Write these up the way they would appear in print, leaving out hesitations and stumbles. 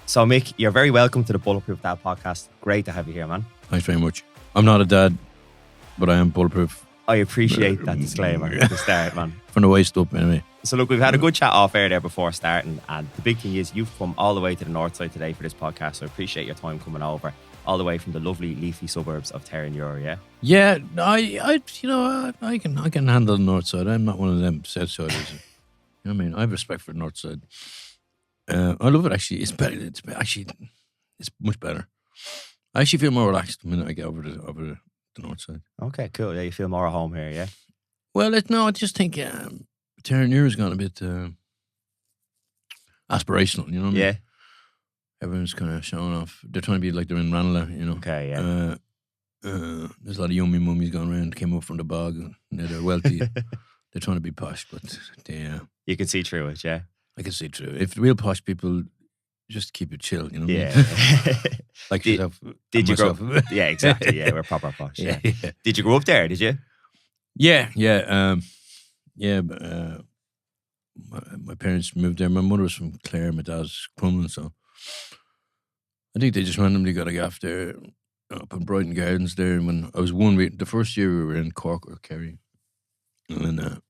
So, Mick, you're very welcome to the Bulletproof Dad podcast. Great to have you here, man. Thanks very much. I'm not a dad, but I am bulletproof. I appreciate that disclaimer at the start, man. From the waist up, anyway. So, look, we've had a good chat off air there before starting, and the big thing is you've come all the way to the north side today for this podcast, so I appreciate your time coming over, all the way from the lovely leafy suburbs of Terranure, yeah? Yeah, I can handle the north side. I'm not one of them south siders. You know what I mean? I have respect for the north side. I love it, actually. It's better. It's much better. I actually feel more relaxed the minute I get over the north side. Okay, cool. Yeah, you feel more at home here, yeah? Well, I just think Terranure has gone a bit aspirational, you know what I mean? Yeah. Everyone's kind of showing off. They're trying to be like they're in Ranelagh, you know? Okay, yeah. There's a lot of yummy mummies going around, came up from the bog, and they're wealthy. They're trying to be posh, but they... you can see through it, yeah? I can see through it. If real posh people just keep it chill, you know what Yeah. I mean? Like yourself. Did you myself. grow Yeah, exactly. Yeah, we're proper posh. Yeah. Did you grow up there, did you? Yeah. My parents moved there. My mother was from Clare, my dad's Crumlin, so I think they just randomly got a gaff there up in Brighton Gardens there. And when I was the first year we were in Cork or Kerry, and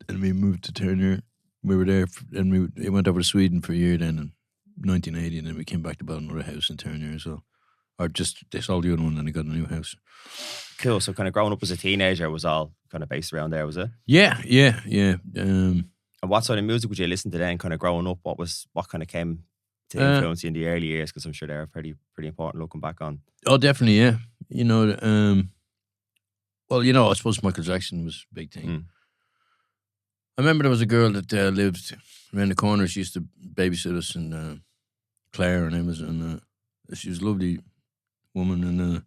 we moved to Turner. We were there, and we went over to Sweden for a year then in 1980, and then we came back to build another house in Turner. So, or just they sold the other one and they got a new house. Cool. So, kind of growing up as a teenager was all kind of based around there, was it? Yeah. And what sort of music would you listen to then? Kind of growing up, what kind of came to influence you in the early years? Because I'm sure they're pretty important looking back on. Oh, definitely, yeah. You know, well, you know, I suppose Michael Jackson was a big thing. I remember there was a girl that lived around the corner. She used to babysit us in Clare, her name was, and she was a lovely woman, and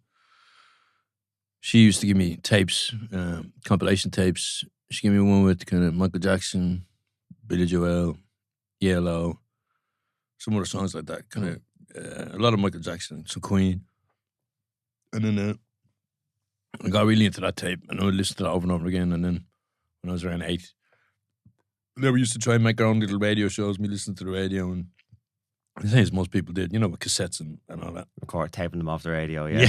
she used to give me tapes, compilation tapes. She gave me one with kind of Michael Jackson, Billy Joel, Yellow, some other songs like that. Kind of a lot of Michael Jackson, some Queen, and then I got really into that tape, and I would listen to that over and over again. And then when I was around 8. Then we used to try and make our own little radio shows. We listened to the radio, and the same as most people did, you know, with cassettes and all that. Record taping them off the radio, yeah.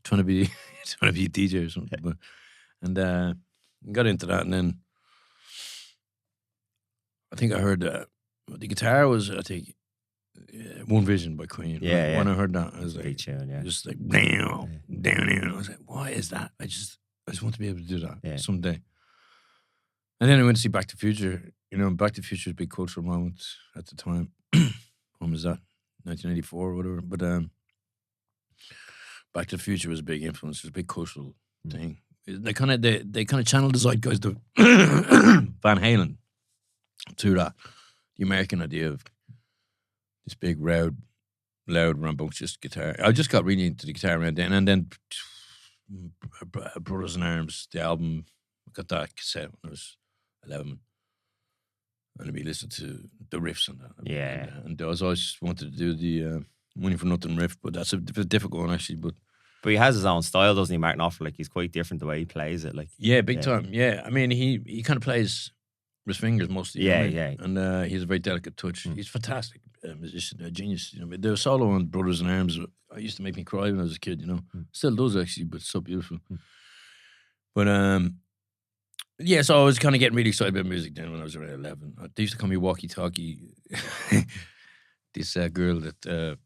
trying to be a DJ or something. But, and got into that, and then I think I heard the guitar was, I think, One Vision by Queen. Yeah. When I heard that, I was like, great tune, yeah. Just like down. I was like, why is that? I just want to be able to do that someday. And then I went to see Back to the Future. You know, Back to the Future was a big cultural moment at the time. When was that? 1984 or whatever. But Back to the Future was a big influence. It was a big cultural thing. They kind of channeled the zeitgeist of Van Halen to that. The American idea of this big, loud, rambunctious guitar. I just got really into the guitar around then. And then Brothers in Arms, the album, I got that cassette when I was 11. And we listened to the riffs on that. Yeah. And I was always wanted to do the Money for Nothing riff, but that's a difficult one, actually. But he has his own style, doesn't he, Martin Knopfler? Like, he's quite different the way he plays it. Like, yeah, big time. Yeah, I mean, he kind of plays with his fingers mostly. Yeah, you know? And he has a very delicate touch. He's a fantastic musician, a genius. You know, the solo on Brothers in Arms used to make me cry when I was a kid. You know, still does actually, but it's so beautiful. But yeah, so I was kind of getting really excited about music then when I was around 11. They used to call me Walkie Talkie. This girl that.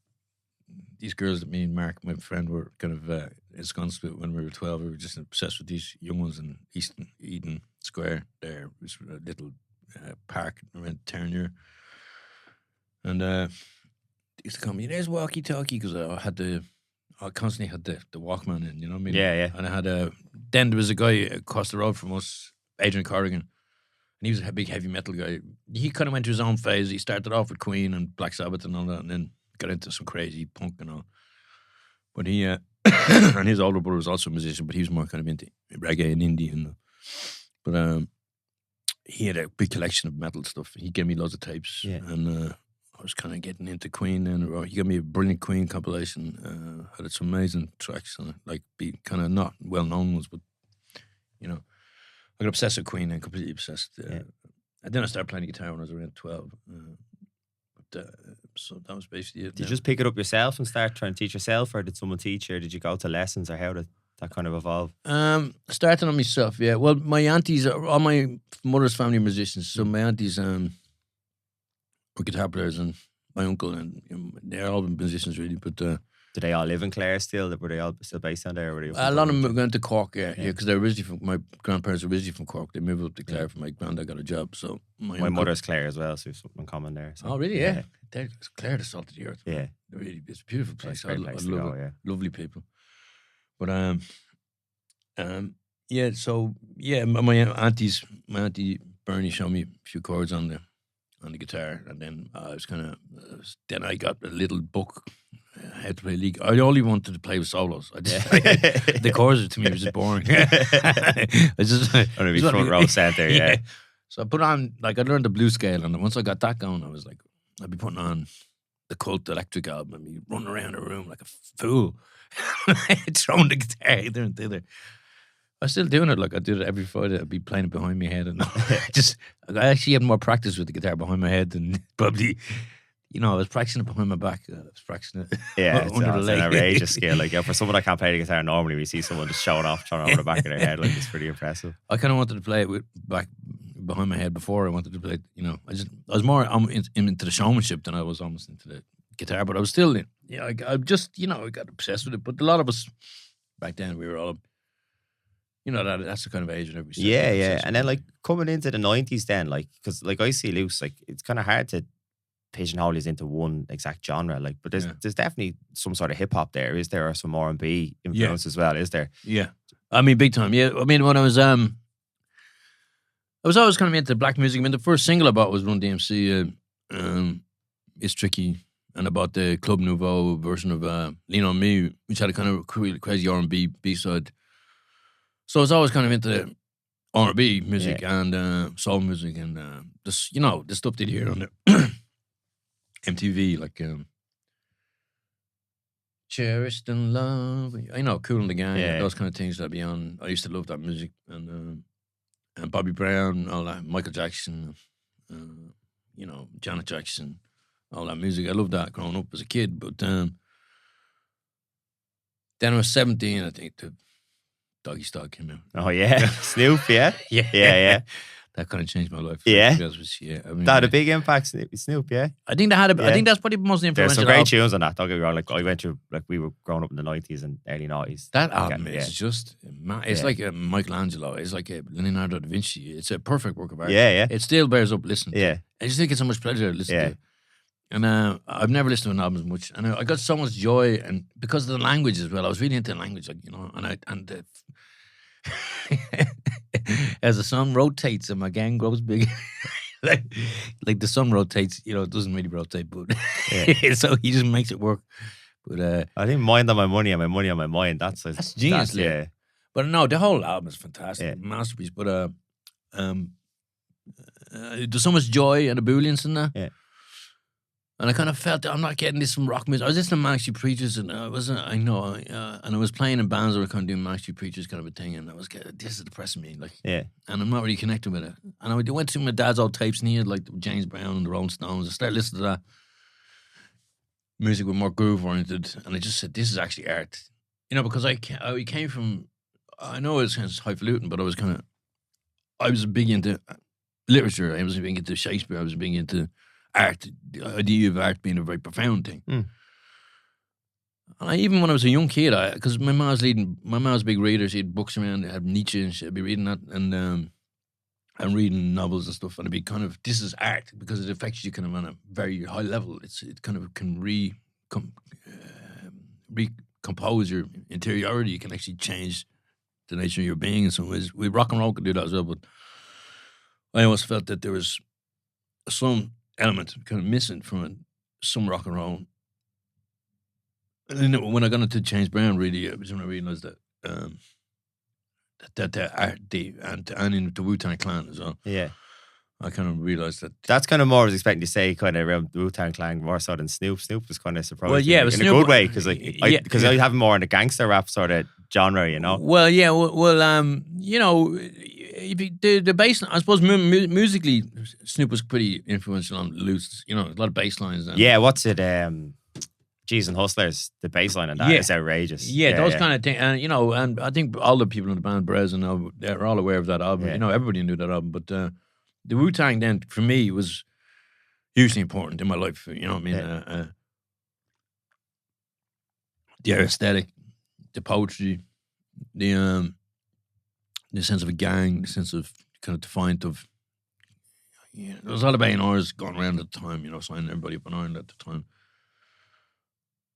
These girls that me and Mark, my friend, were kind of ensconced with when we were 12. We were just obsessed with these young ones in Eden Square. There was a little park around Terranure. And they used to call me, there's Walkie Talkie, because I constantly had the Walkman in, you know what I mean? Yeah. And I had then there was a guy across the road from us, Adrian Corrigan, and he was a big heavy metal guy. He kind of went to his own phase. He started off with Queen and Black Sabbath and all that, and then got into some crazy punk and all. But he, and his older brother was also a musician, but he was more kind of into reggae and indie. But he had a big collection of metal stuff. He gave me loads of tapes. Yeah. And I was kind of getting into Queen. And he gave me a brilliant Queen compilation. Had some amazing tracks on it, like be kind of not well-known ones, but, you know. I got obsessed with Queen and completely obsessed. And then I started playing the guitar when I was around 12. So that was basically it. Did you just pick it up yourself and start trying to teach yourself, or did someone teach you, or did you go to lessons, or how did that kind of evolve? Started on myself, yeah. Well, my aunties, all my mother's family are musicians, so my aunties were guitar players, and my uncle, and they're all musicians really. But do they all live in Clare still? Were they all still based down there? Or were they a lot of them went to Cork, yeah, because they're originally from. My grandparents are originally from Cork. They moved up to Clare for my granddad got a job. So my mother's Clare as well, so something in common there. So. Oh, really? Yeah. Clare, the salt of the earth. Yeah, really, it's a beautiful place. I love it. Yeah. Lovely people. But yeah. So yeah, my auntie Bernie showed me a few chords on the guitar, and then I was then I got a little book how to play lead. I only wanted to play with solos. The chords to me was just boring. I just want to be front row center. Yeah. So I put on I learned the blues scale, and once I got that going, I was like, I'd be putting on the Cult Electric album and be running around the room like a fool, throwing the guitar hither and thither. I was still doing it. Like I did it every Friday. I'd be playing it behind my head, and I actually had more practice with the guitar behind my head than probably. I was practicing it behind my back. I was practicing it under the leg. It's an outrageous skill. Like for someone that can't play the guitar normally, we see someone just showing off, trying over the back of their head. Like it's pretty impressive. I kind of wanted to play it with back behind my head before I wanted to play. I was more into the showmanship than I was almost into the guitar. But I was still, I got obsessed with it. But a lot of us back then, we were all. That's the kind of age and everything. Yeah. And then like coming into the 90s then, like, because like I see Loose, like it's kind of hard to pigeonhole is into one exact genre, like, but there's definitely some sort of hip hop there, is there, or some R&B influence as well, is there? Yeah, I mean, big time. Yeah, I mean, when I was always kind of into black music. I mean, the first single I bought was Run DMC, It's Tricky, and I bought the Club Nouveau version of Lean on Me, which had a kind of crazy R&B B-side. So I was always kind of into R&B music and soul music and this, the stuff they'd hear on the MTV, like Cherished in Love, Cool in the Gang, those kind of things that'd be on. I used to love that music, and Bobby Brown, all that, Michael Jackson, Janet Jackson, all that music. I loved that growing up as a kid, but then I was 17, I think, the Doggy Style came out. Oh yeah, Snoop, yeah. That kind of changed my life. Yeah, I mean, that had a big impact, Snoop. Yeah, I think I think that's probably the most influential. There's some great tunes on that. Don't get me wrong. Like I went through, like we were growing up in the 90s and early 90s. That album is just, it's like a Michelangelo. It's like a Leonardo da Vinci. It's a perfect work of art. Yeah. It still bears up listening to. Yeah, I just think it's so much pleasure to listen to. And I've never listened to an album as much, and I got so much joy, and because of the language as well. I was really into the language, like as the sun rotates and my gang grows big, like the sun rotates, it doesn't really rotate, but so he just makes it work. But I think Mind on My Money and My Money on My Mind. That's genius. But no, the whole album is fantastic, masterpiece. But there's so much joy and ebullience in that. Yeah. And I kind of felt that I'm not getting this from rock music. I was listening to Manic Street Preachers, and and I was playing in bands that were kind of doing Manic Street Preachers kind of a thing, and I was this is depressing me, like, and I'm not really connecting with it. And I went through my dad's old tapes, and he had like James Brown and the Rolling Stones. I started listening to that music with more groove oriented, and I just said, this is actually art, because I came from, I know it's kind of highfalutin, but I was big into literature. I was big into Shakespeare. I was big into art, the idea of art being a very profound thing. And even when I was a young kid, because my mom was a big reader. She had books around, had Nietzsche, and she'd be reading that, and reading novels and stuff, and it'd be kind of, this is art, because it affects you kind of on a very high level. It kind of can recompose your interiority. You can actually change the nature of your being in some ways. Rock and roll could do that as well, but I always felt that there was some element kind of missing from some rock and roll. And then when I got into James Brown, really, it was when I realized that the art, and in the Wu-Tang Clan as well. Yeah, I kind of realized that. That's kind of more I was expecting to say, kind of around the Wu-Tang Clan more so than Snoop. Snoop was kind of surprising. Well, yeah, in Snoop, a good way, because I have more in the gangster rap sort of genre, Well, yeah, the bass, I suppose musically, Snoop was pretty influential on Loose. You know, a lot of bass lines. Yeah, what's it? G's and Hustlers, the bass line on that is outrageous. Yeah, those kind of things. And, you know, and I think all the people in the band, Brez, and they're all aware of that album. Yeah. You know, everybody knew that album. But the Wu-Tang then, for me, was hugely important in my life. You know what I mean? Yeah. The aesthetic, the poetry, the sense of a gang, the sense of kind of defiant of. Yeah, there was a lot of A&Rs going around at the time. You know, signing everybody up in Ireland at the time.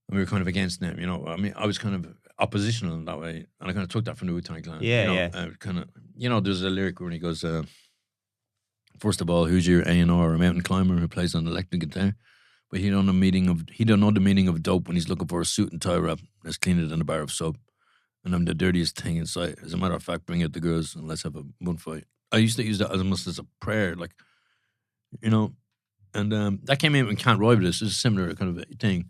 And we were kind of against them, you know. I mean, I was kind of oppositional in that way, and I kind of took that from the Wu-Tang Clan. Yeah, you know, yeah. Kind of, you know, there's a lyric where he goes, first of all, who's your A&R, a mountain climber who plays on electric guitar? But he don't know the meaning of dope when he's looking for a suit and tie wrap that's cleaner than a bar of soap. And I'm the dirtiest thing in sight. As a matter of fact, bring out the girls and let's have a bun fight. I used to use that almost as a prayer, like, you know. And that came in when Can't Ride With Us. It's a similar kind of thing.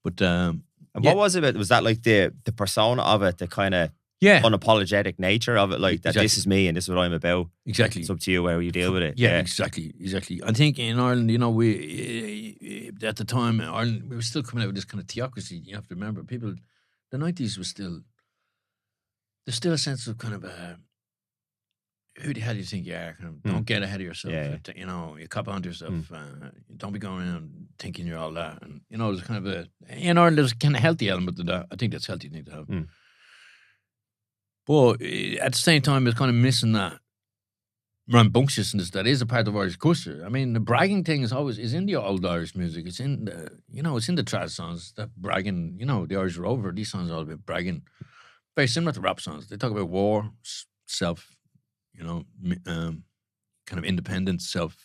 But and what was it? Was that like the persona of it, the kind of unapologetic nature of it, like that this is me and this is what I'm about? Exactly. It's up to you how you deal with it. Yeah, exactly. I think in Ireland, you know, we at the time, Ireland, we were still coming out with this kind of theocracy. You have to remember, people, the 90s was still, there's still a sense of kind of who the hell do you think you are? Kind of, don't get ahead of yourself. Yeah. You know, you cop onto yourself. Don't be going around thinking you're all that. And, you know, there's kind of in Ireland, there's a kind of healthy element to that. I think that's a healthy thing to have. But at the same time, it's kind of missing that rambunctiousness that is a part of Irish culture. I mean, the bragging thing is in the old Irish music. It's in the, you know, it's in the trad songs, that bragging, you know, the Irish Rover, these songs are all about bragging. Very similar to rap songs. They talk about war, self, you know, kind of independent self,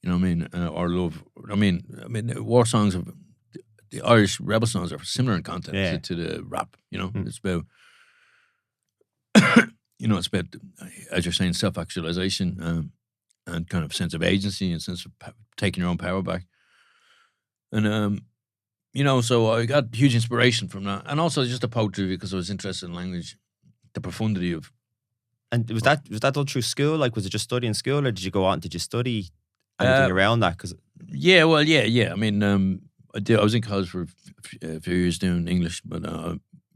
you know what I mean, or love. I mean, war songs of the Irish rebel songs are similar in content to the rap. You know, it's about, you know, it's about, as you're saying, self-actualization and kind of sense of agency and sense of taking your own power back. And you know, so I got huge inspiration from that, and also just the poetry because I was interested in language, the profundity of. And was that done through school? Like, was it just studying school, or did you go out and did you study anything around that? Cause yeah. I mean, I was in college for a few years doing English, but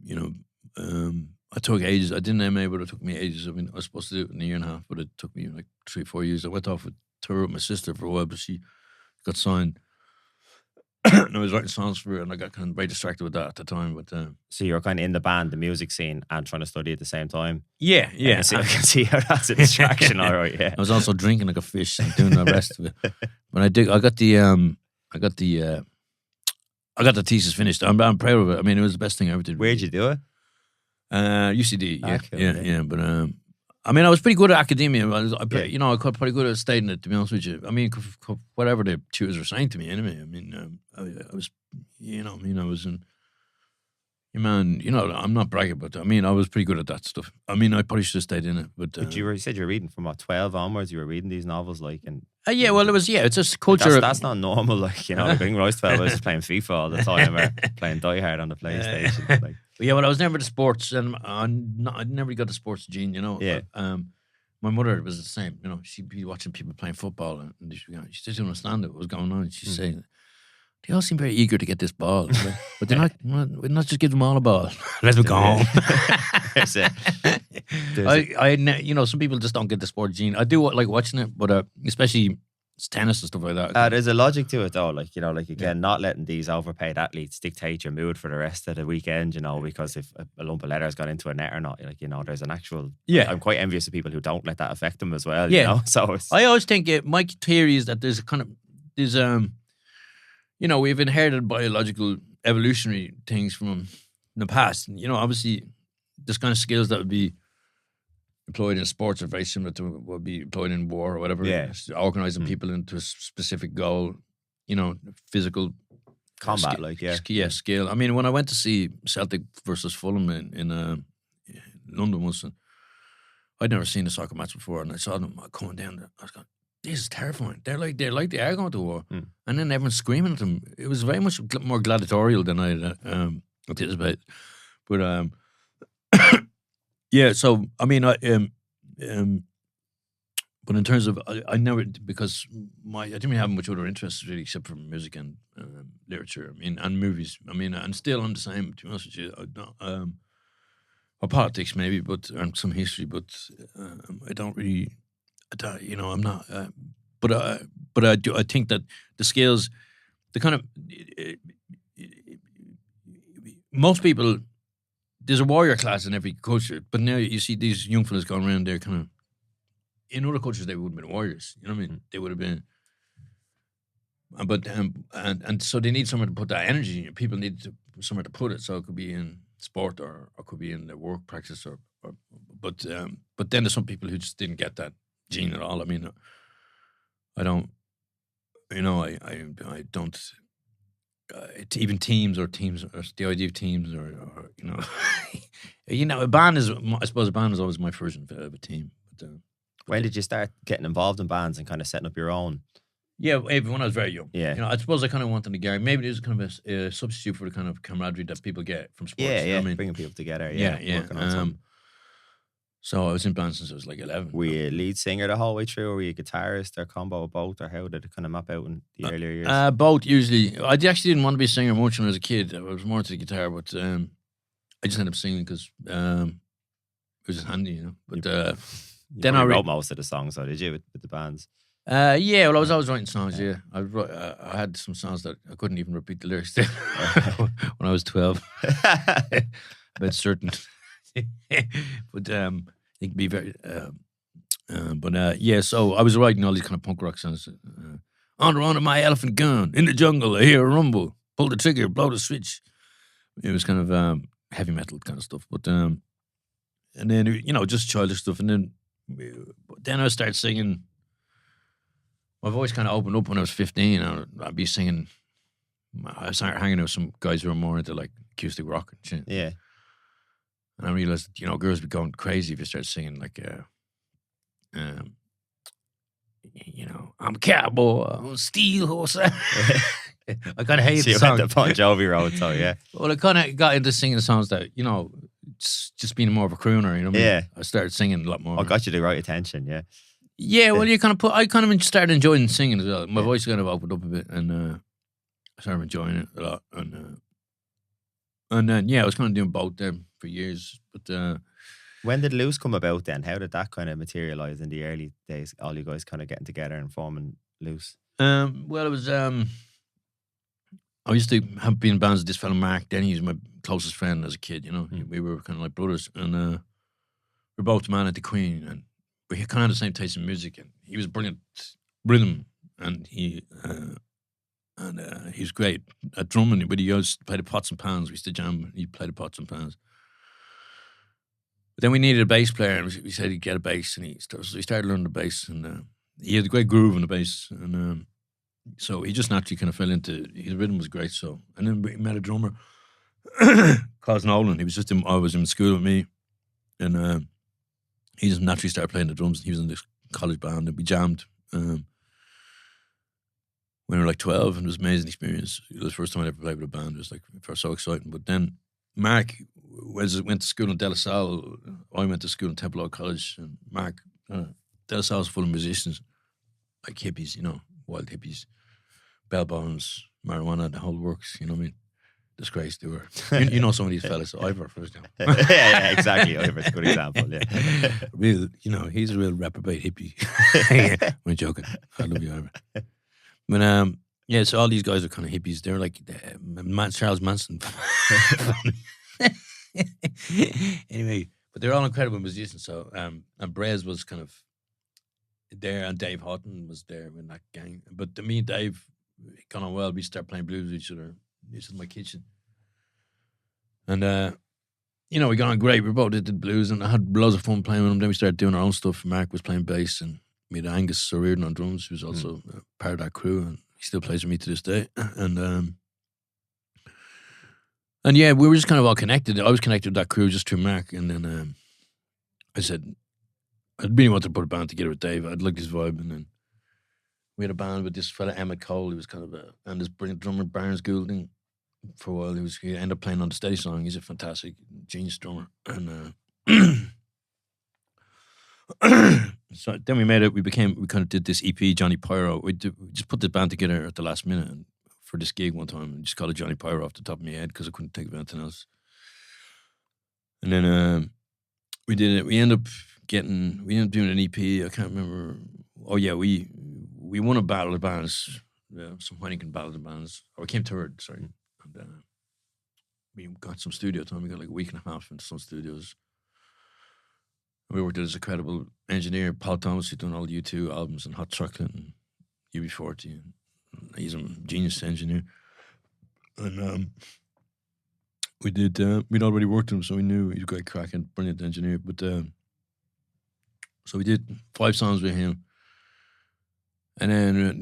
you know, I took ages. I didn't MA, but it took me ages. I mean, I was supposed to do it in a year and a half, but it took me like 3-4 years. I went off a tour with my sister for a while, but she got signed. And I was writing songs for her, and I got kind of very distracted with that at the time. But so you were kind of in the band, the music scene, and trying to study at the same time. Yeah. I can see how that's a distraction. All right, yeah. I was also drinking like a fish and doing the rest of it. But I got the thesis finished. I'm proud of it. I mean, it was the best thing I ever did. Where'd you do it? UCD. Yeah, cool, yeah. But I mean, I was pretty good at academia. You know, I got pretty good at studying it, to be honest with you. I mean, whatever the tutors were saying to me, anyway. I mean, I was, you know, I was in, man, you know, I'm not bragging, but I mean, I was pretty good at that stuff. I mean, I probably should have stayed in it, but you said you were reading from what, 12 onwards. You were reading these novels, like, and yeah, well, it was it's just culture. That's not normal, like, you know. Like, I think when I was 12, I was just playing FIFA all the time, or playing Die Hard on the PlayStation, like. Yeah, well, I was never the sports, and I never got the sports gene, you know. Yeah. My mother was the same, you know. She'd be watching people playing football, and she didn't understand what was going on. She'd say, "They all seem very eager to get this ball, but they're not. We're not just give them all a ball. Let them go home." You know, some people just don't get the sport gene. I do like watching it, but especially. It's tennis and stuff like that. There's a logic to it, though. Like, you know, like, again, not letting these overpaid athletes dictate your mood for the rest of the weekend, you know, because if a lump of leather has gone into a net or not, like, you know, there's an actual. Yeah. I'm quite envious of people who don't let that affect them as well, you know? So I always think my theory is that there's you know, we've inherited biological evolutionary things from the past. And, you know, obviously, there's kind of skills that would be employed in sports are very similar to what would be employed in war or whatever. Yeah. Organizing people into a specific goal, you know, physical combat, skill. I mean, when I went to see Celtic versus Fulham in London once, I'd never seen a soccer match before, and I saw them coming down there. I was going, this is terrifying. They're like they are going to war, and then everyone's screaming at them. It was very much more gladiatorial than I anticipated. But yeah, so I mean, But in terms of, I never, because I didn't really have much other interests really, except for music and literature. I mean, and movies. I mean, and still I'm the same. To be honest with you, I don't, or politics maybe, but and some history. But I don't really, I'm not. But I do. I think that the skills, the kind of most people. There's a warrior class in every culture, but now you see these young fellas going around there kind of. In other cultures, they would have been warriors. You know what I mean? They would have been, but and so they need somewhere to put that energy. People need somewhere to put it. So it could be in sport or could be in their work practice but then there's some people who just didn't get that gene at all. I mean, I don't, I don't. Even teams or the idea of teams a band is. I suppose a band is always my version of a team. But, when did you start getting involved in bands and kind of setting up your own? Yeah, when I was very young. Yeah. I suppose I kind of wanted to get, maybe there's kind of a substitute for the kind of camaraderie that people get from sports. Yeah, you know what I mean? Bringing people together. Working on something. So I was in bands since I was like 11. Were you lead singer the whole way through, or were you guitarist, or combo of both, or how did it kind of map out in the earlier years? Both, usually. I actually didn't want to be a singer much when I was a kid. I was more into the guitar, but I just ended up singing because it was just handy, But then I wrote most of the songs, so did you, with the bands? Yeah, well, I was always writing songs. Yeah, I had some songs that I couldn't even repeat the lyrics to when I was 12. About certain, but it could be very. Yeah, so I was writing all these kind of punk rock songs. On the run of my elephant gun in the jungle, I hear a rumble. Pull the trigger, blow the switch. It was kind of heavy metal kind of stuff, but and then just childish stuff, and then I started singing. My voice kind of opened up when I was 15. I'd be singing. I started hanging out with some guys who were more into like acoustic rock and shit. Yeah. And I realized, girls be going crazy if you start singing like, I'm a cowboy, I'm a steel horse. I kind of hated the song. You went the Bon Jovi road, so yeah. Well, I kind of got into singing songs that, just being more of a crooner, you know what I mean? Yeah. I started singing a lot more. I got you the right attention, yeah. Yeah, well, I kind of started enjoying singing as well. My voice kind of opened up a bit, and I started enjoying it a lot. And then, I was kind of doing both them for years. But when did Loose come about then? How did that kind of materialize in the early days? All you guys kind of getting together and forming Loose? Well, it was. I used to have been in bands with this fellow Mark. Then he was my closest friend as a kid. We were kind of like brothers, and we're both man at the Queen, and we kind of had the same taste in music. And he was brilliant rhythm, and he was great at drumming. But he used to play the pots and pans. We used to jam. He'd play the pots and pans. But then we needed a bass player, and we said he'd get a bass, and so he started learning the bass, and he had a great groove on the bass, and so he just naturally kind of fell into his rhythm was great. So, and then we met a drummer, Cos Nolan. He was just I was in school with me, and he just naturally started playing the drums. He was in this college band, and we jammed when we were like 12, and it was an amazing experience. It was the first time I ever played with a band. It was like so exciting. But then Mark went to school in De La Salle. I went to school in Temple Oak College, and Mark, De La Salle was full of musicians, like hippies, wild hippies, bell bones, marijuana, the whole works. You know what I mean? Disgrace they were. Some of these fellas. Ivor, for example. yeah, exactly. Ivor's a good example. Yeah, real. He's a real reprobate hippie. We're joking. I love you, Ivor. But so all these guys are kind of hippies. They're like Charles Manson. Anyway, but they're all incredible musicians. So and Brez was kind of there, and Dave Houghton was there in that gang. But to me, Dave got on well. We started playing blues with each other. This is my kitchen, and we got on great. We both did blues, and I had loads of fun playing with them. Then we started doing our own stuff. Mark was playing bass, and we had Angus O'Riordan on drums, who's also part of that crew, and he still plays with me to this day. And yeah, we were just kind of all connected. I was connected with that crew just through Mark, and then I said I really wanted to put a band together with Dave. I'd like this vibe, and then we had a band with this fella Emmett Cole. He was kind of and this brilliant drummer Barnes Goulding. For a while, he ended up playing on the Steady Song. He's a fantastic genius drummer, and So then we made it. We kind of did this EP, Johnny Pyro. We just put the band together at the last minute and for this gig one time. And just called it Johnny Pyro off the top of my head because I couldn't think of anything else. And then we did it. We ended up doing an EP. I can't remember. Oh yeah, we won a battle of bands, some Heineken battle of bands. Or we came third. Sorry, and we got some studio time. We got like a week and a half into some studios. We worked with this incredible engineer, Paul Thomas, who'd done all the U2 albums and Hot Chocolate and UB40. And he's a genius engineer. And we'd already worked with him, so we knew he was a great cracking, brilliant engineer. But so we did 5 songs with him. And then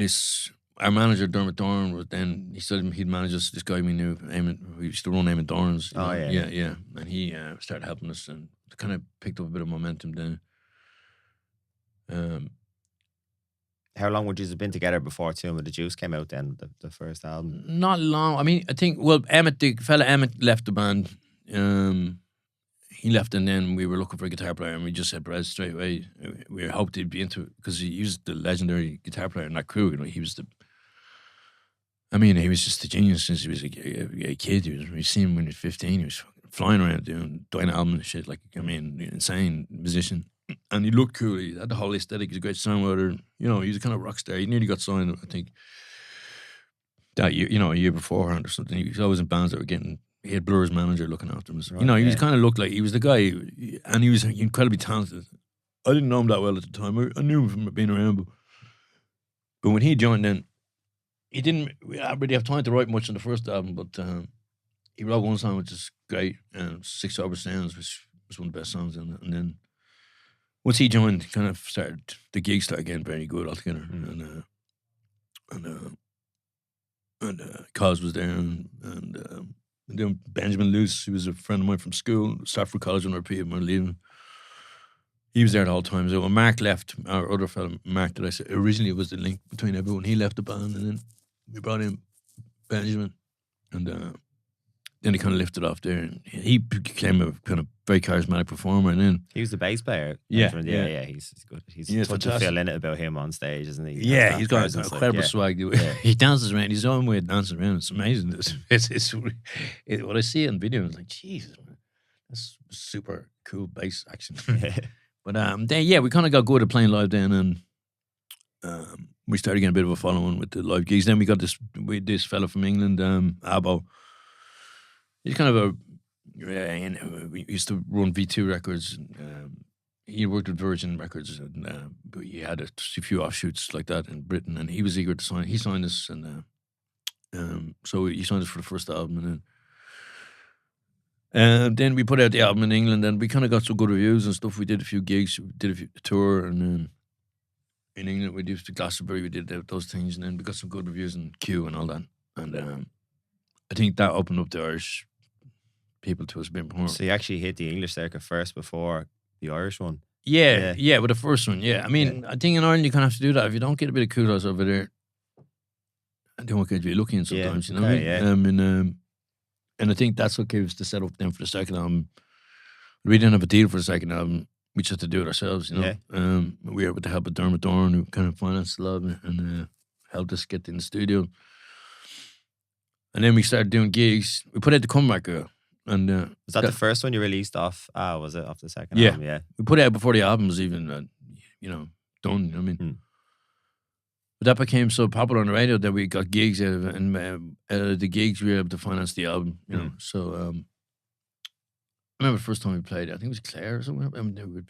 our manager, Dermot Dorn, he said he'd manage us, this guy we knew, we used to run Eamon Dorn's. Oh, yeah. Yeah. And he started helping us and kind of picked up a bit of momentum then. How long would you have been together before Tomb of the Juice came out then, the first album? Not long. I mean, I think, the fella Emmett left the band. He left and then we were looking for a guitar player and we just said Brez straight away. We hoped he'd be into it because he used the legendary guitar player in that crew. You know, he was just a genius since he was a kid. We seen him when he was 15. He was flying around doing albums and shit. Like, I mean, insane musician. And he looked cool. He had the whole aesthetic. He's a great songwriter. You know, he was a kind of rock star. He nearly got signed, I think, that year, a year beforehand or something. He was always in bands that were getting. He had Blur's manager looking after him. Right, he was kind of looked like he was the guy, and he was incredibly talented. I didn't know him that well at the time. I knew him from being around, but when he joined, then he didn't really have time to write much on the first album. But he wrote one song which is great, 6 Sober Sounds, which was one of the best songs in it. And then once he joined, the gigs started getting very good altogether. And Cos was there, and then Benjamin Luce, who was a friend of mine from school, Stafford College, and repeated my leaving. He was there the whole time. So when Mark left, our other fellow, Mark, that I said originally was the link between everyone. He left the band, and then we brought in Benjamin, and then he kind of lifted off there. And he became a kind of very charismatic performer. And then he was the bass player. Yeah. He's good. He's touch and feel in it about him on stage, isn't he? Yeah, he's got incredible swag. Yeah. He dances around. He's own way of dancing around. It's amazing. What I see on video, it's like, Jesus, man, that's super cool bass action. But then we kind of got good at playing live then, and we started getting a bit of a following with the live gigs. Then we got this fella from England, Abo. He's kind of we used to run V2 Records. He worked with Virgin Records, and he had a few offshoots like that in Britain, and he was eager to sign. He signed us, and so he signed us for the first album, and then we put out the album in England, and we kind of got some good reviews and stuff. We did a few gigs, we did a tour, and then in England we did the Glastonbury, we did those things, and then we got some good reviews in Q and all that, and I think that opened up the Irish people to us a bit more. So you actually hit the English circuit first before the Irish one? Yeah, with the first one, yeah. I mean, I think in Ireland you kind of have to do that. If you don't get a bit of kudos over there, they won't get you looking sometimes, you know what I mean? And I think that's what gave us the setup then for the second album. We didn't have a deal for the second album. We just had to do it ourselves, you know? Yeah. We were with the help of Dermot Dorn, who kind of financed a lot and helped us get in the studio. And then we started doing gigs. We put out the Comeback Girl. And was that the first one you released off? Was it off the second album? Yeah. We put it out before the album was even, done. You know what I mean? But that became so popular on the radio that we got gigs out of it, and the gigs we were able to finance the album. You know, so I remember the first time we played. I think it was Claire or something. I mean,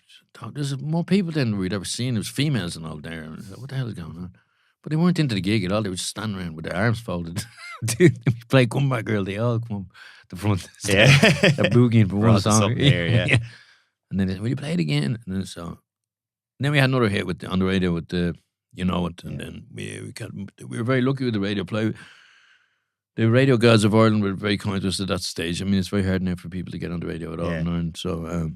there's more people than we'd ever seen. There was females and all there. And what the hell is going on? But they weren't into the gig at all. They were just standing around with their arms folded. We played Comeback Girl. They all come up the front. Yeah. They're boogieing for one song. There, yeah. And then they said, will you play it again? And then we had another hit on the radio with the You Know It. And then we were very lucky with the radio play. The radio gods of Ireland were very kind to us at that stage. I mean, it's very hard now for people to get on the radio at all in Ireland. So,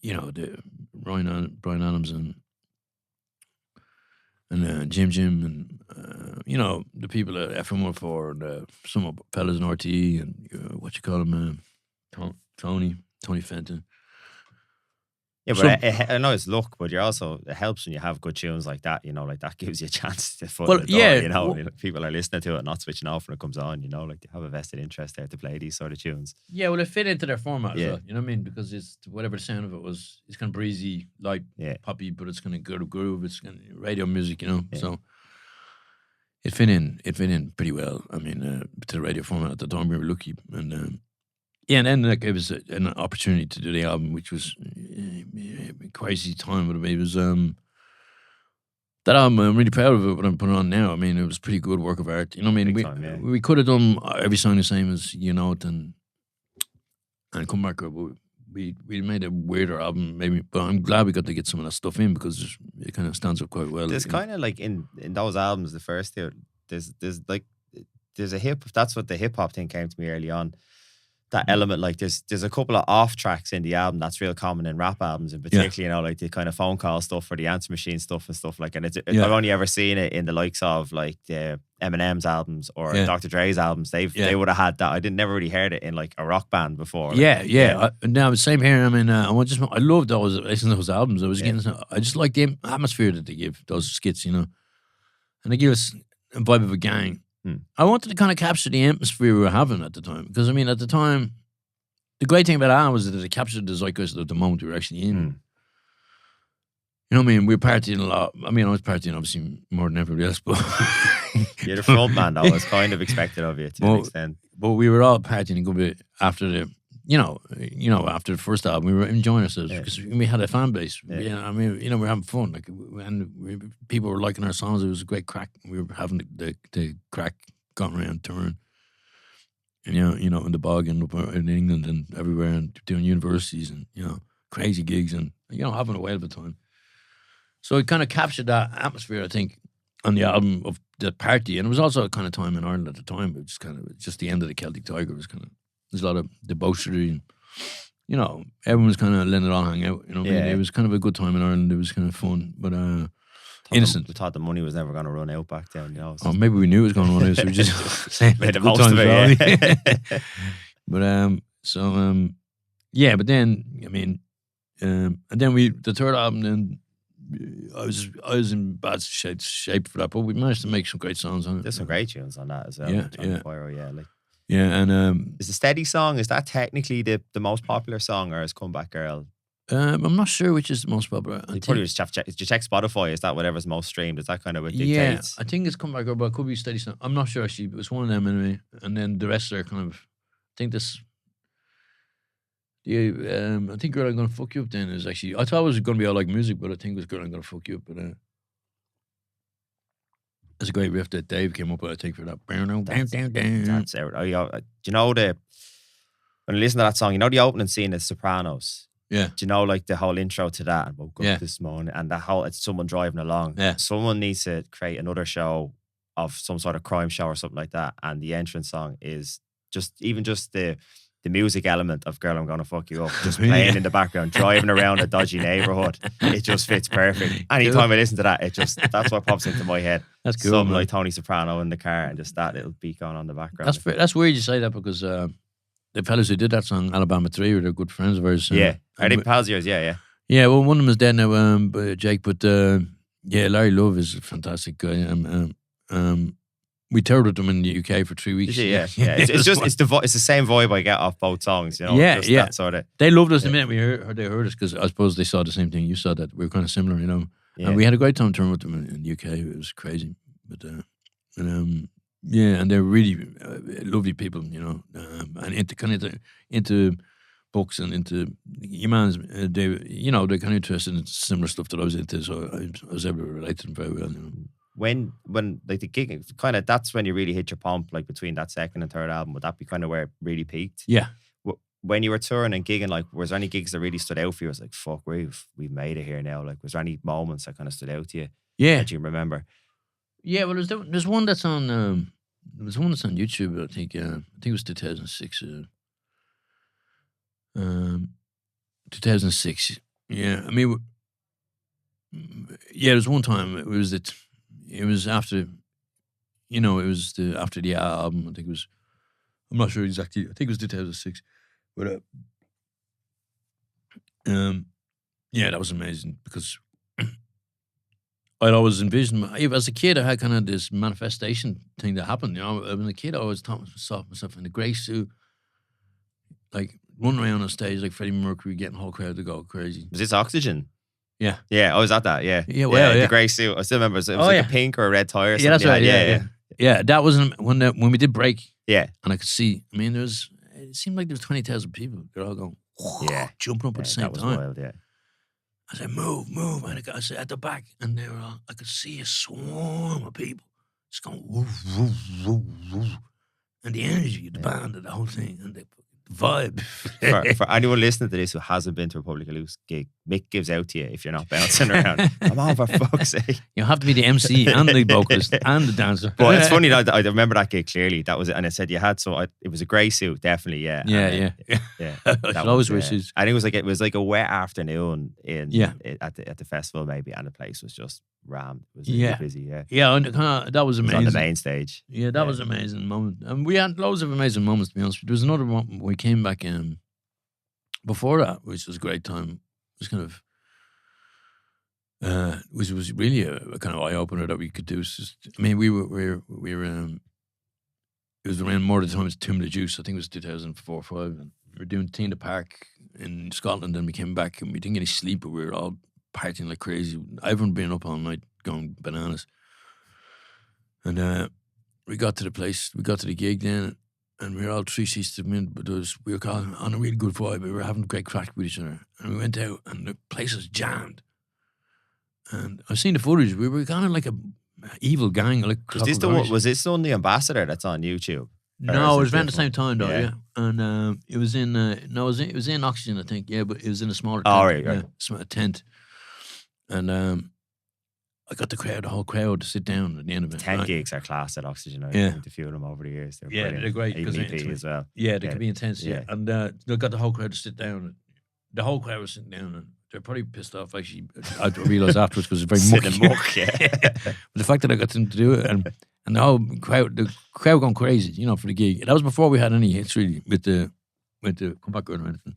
the Brian Adams and Jim and the people at FM104 and some fellas in RTE and Tony Fenton. Yeah, but I know it's luck, but you're also, it helps when you have good tunes like that, you know, like that gives you a chance to foot in the door, you know, people are listening to it, not switching off when it comes on, you know, like they have a vested interest there to play these sort of tunes. Yeah, well, it fit into their format as well, you know what I mean? Because it's whatever the sound of it was, it's kind of breezy, light, poppy, but it's kind of good groove, it's kind of radio music, you know, so it fit in pretty well. I mean, to the radio format at the time, we were lucky, and and then that gave us an opportunity to do the album, which was a crazy time. But it was that album. I'm really proud of it. What I'm putting on now. I mean, it was pretty good work of art. You know what I mean? We could have done every song the same as You Know It and Come Back, but we made a weirder album, maybe. But I'm glad we got to get some of that stuff in because it kind of stands up quite well. There's kind of like in those albums, the first two, there's a hip. That's what the hip hop thing came to me early on. That element, like there's a couple of off tracks in the album that's real common in rap albums, in particular, you know, like the kind of phone call stuff or the answer machine stuff and stuff like. And I've only ever seen it in the likes of like the Eminem's albums or Dr. Dre's albums. They would have had that. I never really heard it in like a rock band before. Like, now same here. I mean, I love those. Listening to those albums. I just like the atmosphere that they give those skits, you know, and they give us a vibe of a gang. I wanted to kind of capture the atmosphere we were having at the time. Because, I mean, at the time, the great thing about that was that it captured the zeitgeist of the moment we were actually in. You know what I mean? We were partying a lot. I mean, I was partying, obviously, more than everybody else. But you're the front man, though. It's kind of expected of you to an extent. But we were all partying a good bit after after the first album. We were enjoying ourselves because we had a fan base. Yeah. I mean, we were having fun. Like, and people were liking our songs. It was a great crack. We were having the crack going around touring. And, in the bog and up in England and everywhere and doing universities and, crazy gigs and, having a whale of a time. So it kind of captured that atmosphere, I think, on the album of the party. And it was also a kind of time in Ireland at the time. It was kind of just the end of the Celtic Tiger. It was kind of, there's a lot of debauchery and, everyone was kind of letting it all hang out. You know what I mean? It was kind of a good time in Ireland. It was kind of fun, but innocent. We thought the money was never going to run out back then. Oh, maybe we knew it was going to run out, so we just saying made the most of it. But but then I mean, and then the third album. Then I was in bad shape for that, but we managed to make some great songs on it. There's some great tunes on that as well. Mik Pyro, and is the Steady song, is that technically the most popular song, or is Comeback Girl? I'm not sure which is the most popular. You probably just check Spotify. Is that whatever's most streamed? Is that kind of what dictates? I think it's Comeback Girl, but it could be Steady song. I'm not sure actually. It was one of them anyway, and then the rest are kind of. I think this. I think Girl I'm Gonna Fuck You Up then is actually. I thought it was going to be all like music, but I think it was Girl I'm Gonna Fuck You Up. But it's a great riff that Dave came up with, I think, for that. That's it. Do you know when you listen to that song, the opening scene of Sopranos? Yeah. Do you know, like, the whole intro to that? And woke up this morning, and it's someone driving along. Yeah. Someone needs to create another show of some sort of crime show or something like that, and the entrance song is just the music element of Girl I'm Gonna Fuck You Up, just playing in the background, driving around a dodgy neighborhood. It just fits perfect. Anytime I listen to that, that's what pops into my head. That's cool. Something like Tony Soprano in the car and just that little beat going on in the background. That's weird you say that because the fellas who did that song, Alabama 3, were good friends of ours. Are they pals of yours? Yeah. Yeah, well, one of them is dead now, Jake, but Larry Love is a fantastic guy. We toured with them in the UK for 3 weeks. Yeah. It's the same vibe I get off both songs. That sort of. They loved us the minute they heard us because I suppose they saw the same thing you saw, that we were kind of similar, And we had a great time touring with them in the UK. It was crazy, but and they're really lovely people, and into books and into humans. They're kind of interested in similar stuff that I was into, so I was able to relate to them very well. When like the gig, kind of, that's when you really hit your pump, like between that second and third album. Would that be kind of where it really peaked? Yeah. When you were touring and gigging, like, was there any gigs that really stood out for you? I was like, fuck, we've made it here now. Like, was there any moments that kind of stood out to you? Yeah. That you remember? Yeah, well, there's one that's on YouTube. I think it was 2006. 2006. Yeah, I mean, there's one time it was after, after the album. I think it was. I'm not sure exactly. I think it was 2006, but Yeah, that was amazing because I'd always envisioned, as a kid, I had kind of this manifestation thing that happened. You know, when a kid, I always thought myself in a grey suit, like running around on stage like Freddie Mercury, getting the whole crowd to go crazy. Was this Oxygen? Yeah. Yeah, I was at that, yeah. Yeah, well, yeah. The grey suit. I still remember it was like a pink or a red tie or something. Yeah, that's right. Yeah, that was when we did break. Yeah. And I could see, I mean, it seemed like there was 20,000 people. They're all going, jumping up at the same time. That was wild, yeah. I said, move. And I said, at the back. And they were all, I could see a swarm of people just going, woof, woof, woof, woof. And the energy of the band and the whole thing and the vibe. For anyone listening to this who hasn't been to a Public Loose gig, Mick gives out to you if you're not bouncing around. Come on, for fuck's sake. You have to be the MC and the vocalist and the dancer. But it's funny that I remember that gig clearly. That was it. And it said you had it was a grey suit, definitely, yeah. Yeah. That always wear suits. I think it was like a wet afternoon at the festival maybe, and the place was just rammed. It was really busy, yeah. Yeah, and that was amazing. It was on the main stage. Yeah, that was an amazing moment. And we had loads of amazing moments, to be honest. There was another one when we came back in before that, which was a great time. It was kind of which was really a kind of eye opener that we could do. Just, I mean, we were it was around more of the time as Tomb of the Juice. I think it was 2004 or 5. And we were doing Tina Park in Scotland, and we came back and we didn't get any sleep, but we were all partying like crazy. Everyone been up all night going bananas. And we got to the place, we got to the gig then, and we were all 3 seats to in, but we were on a really good vibe. We were having a great crack with each other. And we went out and the place was jammed. And I've seen the footage. We were kind of like a evil gang. Like was this on The Ambassador that's on YouTube? No, it was around the same time though, yeah. And it was in it was in Oxygen, I think, yeah, but it was in a smaller tent. Oh, right. A tent. And I got the whole crowd to sit down at the end of it. 10 gigs are class at Oxygen. I've been to a few of them over the years. They're great. Even EP as well. Yeah, they can be intense, yeah. And they got the whole crowd to sit down. The whole crowd was sitting down, and they're probably pissed off, actually. I realised afterwards because it's very mucky. But the fact that I got them to do it, and the whole crowd going crazy, you know, for the gig. That was before we had any hits, really, with the comeback girl or anything,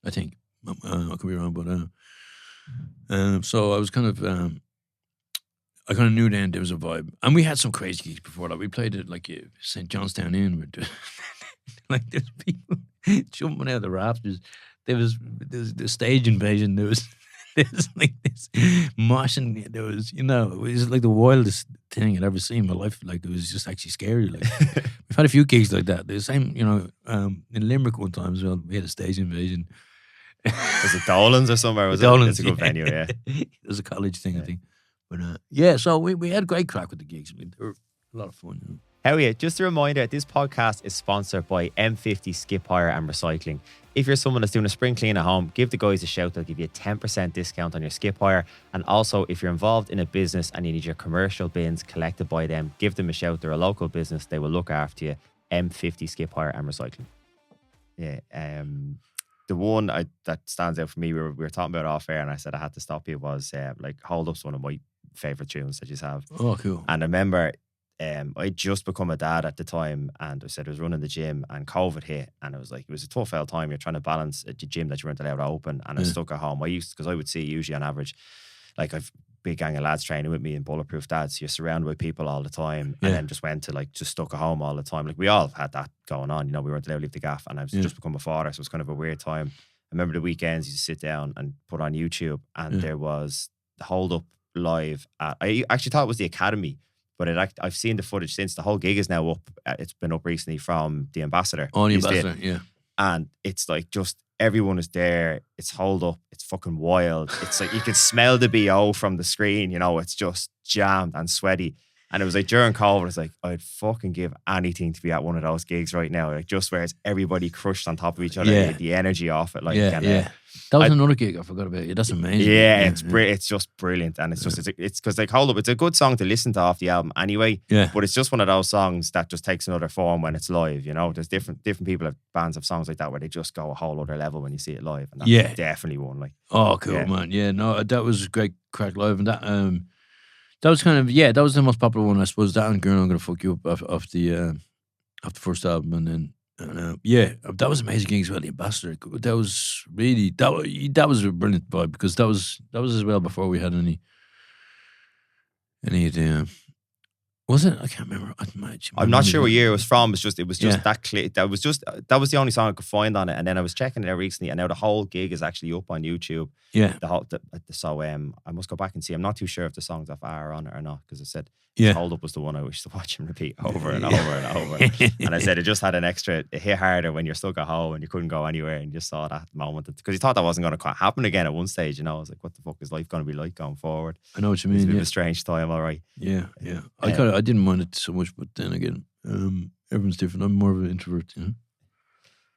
I think. I could be wrong, but so I was kind of I kind of knew then there was a vibe, and we had some crazy gigs before that. We played at like St. Johnstown Inn with like there's people jumping out of the rafters. There was the stage invasion. There was like this moshing. There was, you know, it was like the wildest thing I'd ever seen in my life. Like it was just actually scary. Like we've had a few gigs like that. The same, you know, in Limerick one time as well. We had a stage invasion. Was it Dolan's or somewhere? Was Dolan's, it's a good venue, yeah. It was a college thing, I think. But so we had a great crack with the gigs. I mean, they were a lot of fun. You know? Hell yeah. Just a reminder, this podcast is sponsored by M50 Skip Hire and Recycling. If you're someone that's doing a spring clean at home, give the guys a shout. They'll give you a 10% discount on your skip hire. And also, if you're involved in a business and you need your commercial bins collected by them, give them a shout. They're a local business. They will look after you. M50 Skip Hire and Recycling. Yeah. The one that stands out for me, we were talking about off air, and I said I had to stop you, was like Hold Up's one of my favourite tunes that you have. Oh, cool. And I remember I'd just become a dad at the time, and I said I was running the gym, and COVID hit, and it was a tough old time. You're trying to balance at the gym that you weren't allowed to open, and I was stuck at home. Because I would see usually on average, like I've big gang of lads training with me in Bulletproof Dads. You're surrounded by people all the time, and then just went to like just stuck at home all the time. Like we all had that going on, you know. We weren't allowed to leave the gaff, and I was just become a father, so it was kind of a weird time. I remember the weekends you sit down and put on YouTube, and there was the Hold Up live at, I actually thought it was the Academy, but I've seen the footage since. The whole gig is now up. It's been up recently from The Ambassador. Oh, The Ambassador, yeah. And it's like just everyone is there. It's Hold Up. It's fucking wild. It's like you can smell the BO from the screen, you know. It's just jammed and sweaty. And it was like during COVID, it's like I'd fucking give anything to be at one of those gigs right now. Like just where it's everybody crushed on top of each other, the energy off it. Like that was another gig I forgot about. Yeah, that's amazing. Yeah, it's just brilliant, and it's just it's because like Hold Up, it's a good song to listen to off the album anyway. Yeah, but it's just one of those songs that just takes another form when it's live. You know, there's different people have bands of songs like that where they just go a whole other level when you see it live, and that's definitely one. Like, oh, cool, man. Yeah, no, that was a great crack live, and that was kind of that was the most popular one, I suppose. That and Girl, I'm Gonna Fuck You Up off the first album, and then And that was an amazing gig as well. The Ambassador. That was really that was a brilliant vibe because that was as well before we had any of the. Was it? I can't remember. I'm not sure what year it was from. It was just Yeah. that clear. That was the only song I could find on it. And then I was checking it out recently, and now the whole gig is actually up on YouTube. Yeah. So I must go back and see. I'm not too sure if the songs off are on it or not because I said Hold Up was the one I used to watch and repeat over and over and over. And I said it just had an extra. It hit harder when you're stuck at home and you couldn't go anywhere and you just saw that moment because you thought that wasn't going to happen again at one stage. I was like, what the fuck is life going to be like going forward? I know what you It's a mean. bit of a strange time, all right. Yeah. I didn't mind it so much, but then again, everyone's different. I'm more of an introvert.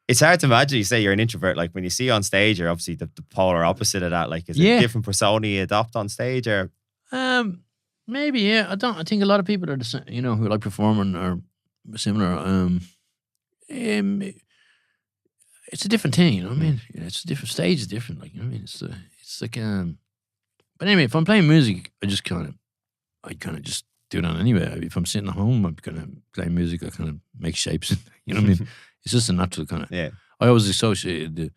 It's hard to imagine. You say you're an introvert. Like when you see you on stage, you're obviously the polar opposite of that. Like, is it a different persona you adopt on stage, or? Maybe, yeah. I think a lot of people are the same, who like performing are similar. It's a different thing, you know what I mean? It's a different stage. Is different, like, you know what I mean? It's like But anyway, if I'm playing music, I kind of just do that anyway. If I'm sitting at home, I'm kind of playing music. I kind of make shapes. You know what I mean? It's just a natural kind of. Yeah. I always associated the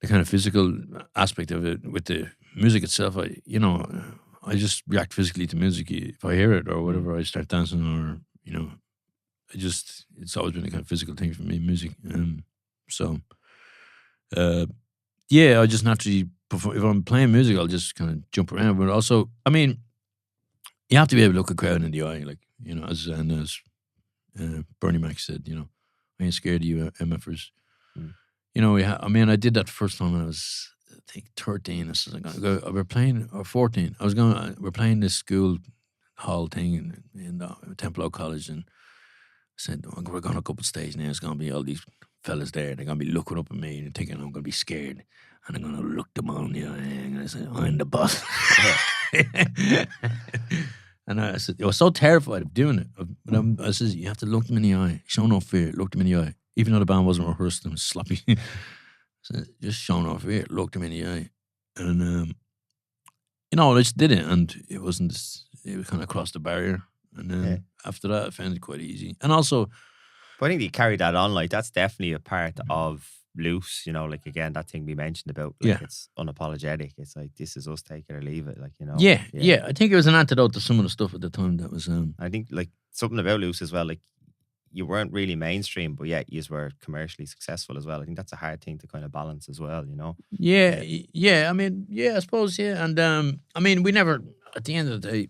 kind of physical aspect of it with the music itself. I just react physically to music. If I hear it or whatever, I start dancing or, it's always been a kind of physical thing for me, music. I just naturally perform. If I'm playing music, I'll just kind of jump around. But also, I mean, you have to be able to look a crowd in the eye, like, as Bernie Mac said, I ain't scared of you MFers. I did that first time when I was, I think, 13. I said, we're playing, or 14. We're playing this school hall thing in Templo College, and I said, we're going up a stage now. It's going to be all these fellas there. They're going to be looking up at me and thinking I'm going to be scared. And I'm going to look them on the eye and I said, I'm the boss. And I said, I was so terrified of doing it. But I said, you have to look them in the eye. Show no fear. Look them in the eye. Even though the band wasn't rehearsed, it was sloppy. So just show no fear. Look them in the eye. And, I just did it. And it kind of crossed the barrier. And then after that, I found it quite easy. And also... But I think you carry that on. Like, that's definitely a part of Loose, like, again, that thing we mentioned about, like, it's unapologetic. It's like, this is us, take it or leave it, like, Yeah. I think it was an antidote to some of the stuff at the time that was... I think, like, something about Loose as well, like, you weren't really mainstream, but yet you were commercially successful as well. I think that's a hard thing to kind of balance as well, Yeah. I mean, I suppose, yeah. And, I mean, we never, at the end of the day,